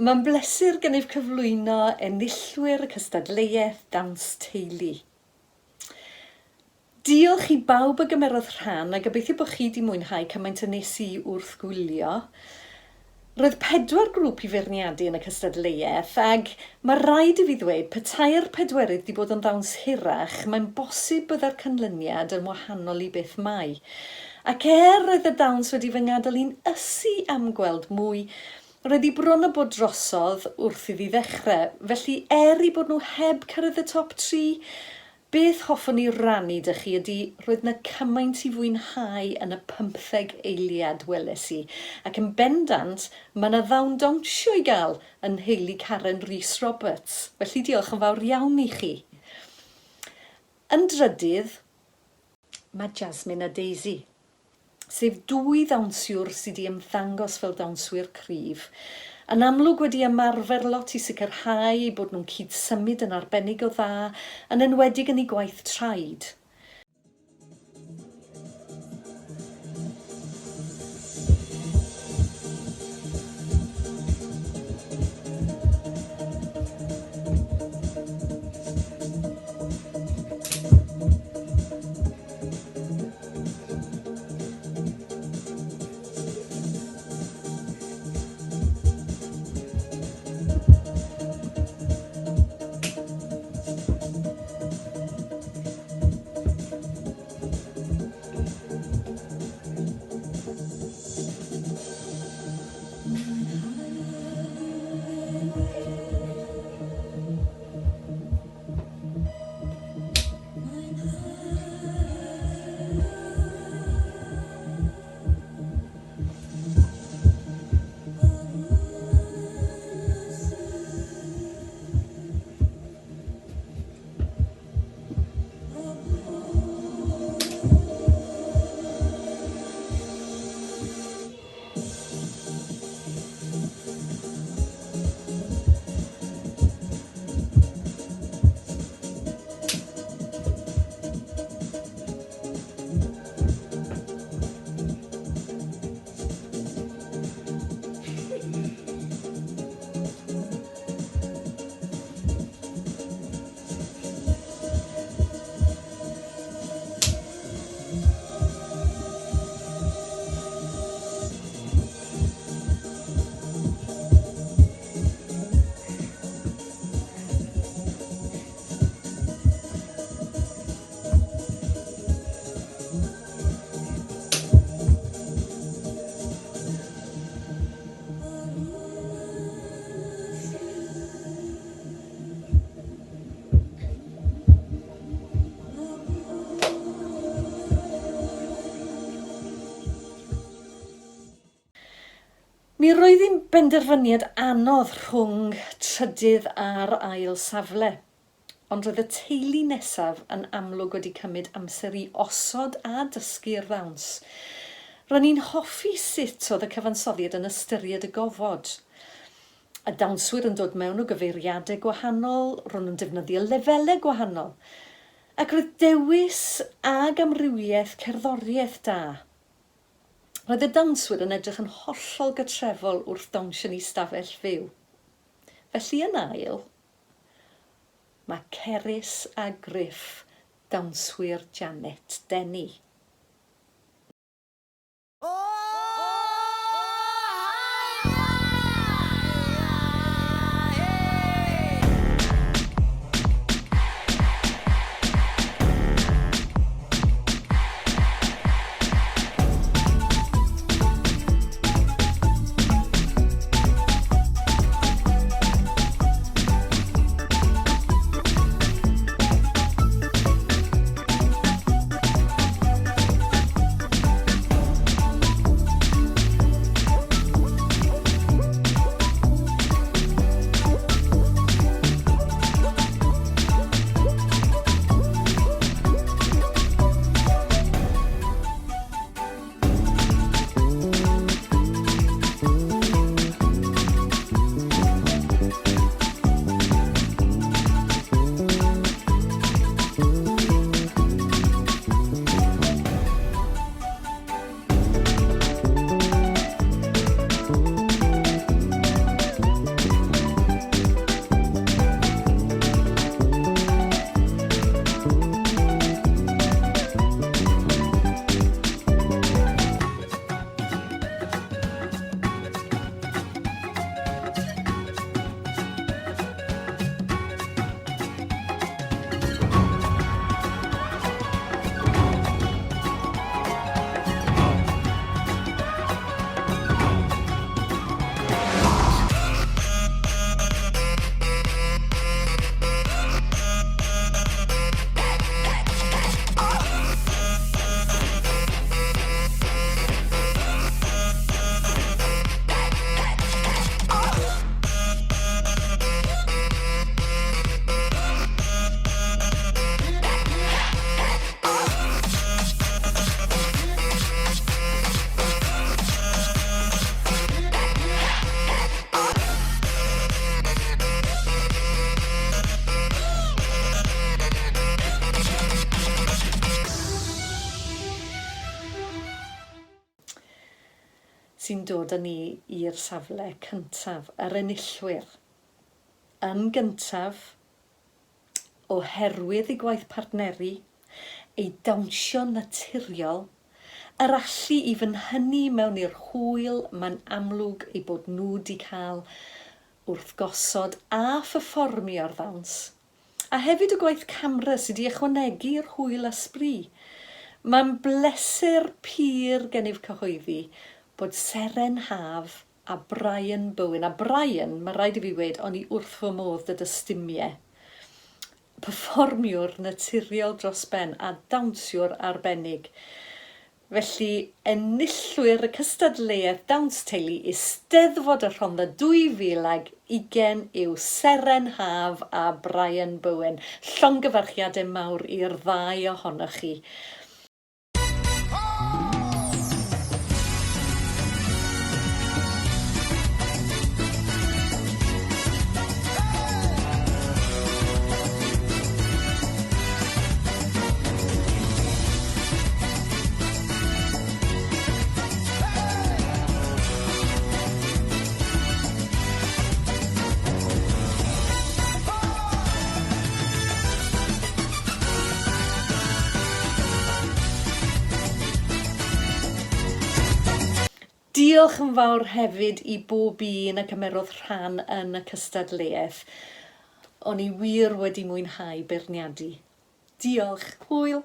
Mae'n bleser gennyf cyflwyno enillwyr y cystadleuaeth Dawns Teulu. Diolch i bawb y gymerodd rhan a gobeithio bod chi wedi mwynhau cymaint y nes i wrth gwylio. Roedd 4 grŵp i feirniadu yn y cystadleuaeth ac mae rhaid i fi ddweud petai'r 4 wedi bod yn ddawns hirach, mae'n bosib byddai'r canlyniad yn wahanol i beth mai. Ac roedd y dawns wedi fy ngadael i'n ysu am gweld mwy, roedd hi bron a bod drosodd wrth iddi ddechrau, felly i bod nhw heb cyrraedd y top 3, beth hoffwn i rannu dy chi ydy roedd yna cymaint i fwynhau yn y 15 eiliad weles i, ac yn bendant mae yna ddawn dawnsio i gael yn nheulu Karen Rhys Roberts, felly diolch yn fawr iawn i chi. Yn drydydd, mae Jasmine a Daisy, sef 2 ddawnsiwr sydd wedi ymddangos fel dawnswyr cryf. Yn amlwg wedi ymarfer lot i sicrhau bod nhw'n cydsymud yn arbennig o dda, yn enwedig yn ei gwaith traed. Mi roedd hi'n benderfyniad anodd rhwng trydydd a'r ail safle, ond roedd y teulu nesaf yn amlwg wedi cymryd amser i osod a dysgu'r ddawns. Ro'n i'n hoffi sut oedd y cyfansoddiad yn ystyried y gofod. Y dawnswyr yn dod mewn o gyfeiriadau gwahanol, ro'n nhw'n defnyddio lefelau gwahanol, ac roedd dewis ag amrywiaeth cerddoriaeth da. Roedd y dawnswyr yn edrych yn hollol gytrefol wrth dawnsio ni stafell fyw. Felly yn ail, mae Cerys a Griff, dawnswyr Janet Denny. sy'n dod â ni i'r safle cyntaf, yr enillwyr. Yn gyntaf, oherwydd ei gwaith partneri, ei dawnsio naturiol, yr allu i fynhynnu mewn i'r hwyl mae'n amlwg ei bod nhw wedi cael wrth gosod a pherfformio'r ddawns. A hefyd y gwaith camera sydd wedi ychwanegu'r hwyl ysbryd. Mae'n bleser pur gennyf cyhoeddi bod Seren Haf a Brian Bowen. A Brian, mae rhaid i fi weid, o'n i wrth fy modd dy dystumiau. Perfformiwr naturiol dros ben a dawnsiwr arbennig. Felly, enillwyr y cystadleuaeth dawns teulu Eisteddfod y Rhondda 2020 yw Seren Haf a Brian Bowen. Llongyfarchiadau mawr i'r ddau ohonoch chi. Diolch yn fawr hefyd i bob un y cymerodd rhan yn y cystadleuaeth. O'n i wir wedi mwynhau beirniadu. Diolch. Hwyl.